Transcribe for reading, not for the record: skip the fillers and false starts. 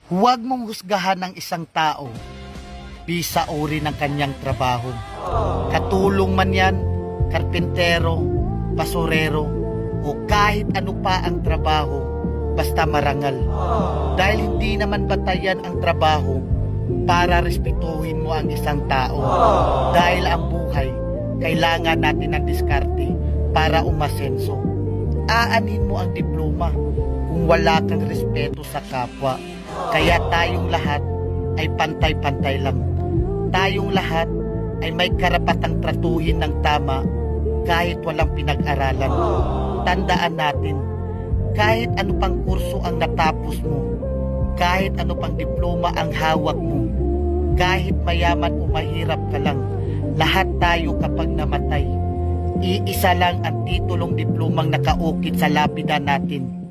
Huwag mong husgahan ang isang tao bisa uri ng kanyang trabaho. Katulong man yan, karpintero, basurero, o kahit ano pa ang trabaho, basta marangal. Dahil hindi naman batayan ang trabaho para respetuhin mo ang isang tao. Dahil ang buhay, kailangan natin ng diskarte para umasenso. Aanhin mo ang diploma kung wala kang respeto sa kapwa. Kaya tayong lahat ay pantay-pantay lang. Tayong lahat ay may karapatang tratuhin ng tama kahit walang pinag-aralan. Tandaan natin, kahit ano pang kurso ang natapos mo, kahit ano pang diploma ang hawak mo, kahit mayaman o mahirap ka lang, lahat tayo kapag namatay, iisa lang ang titulong diplomang nakaukit sa lapida natin.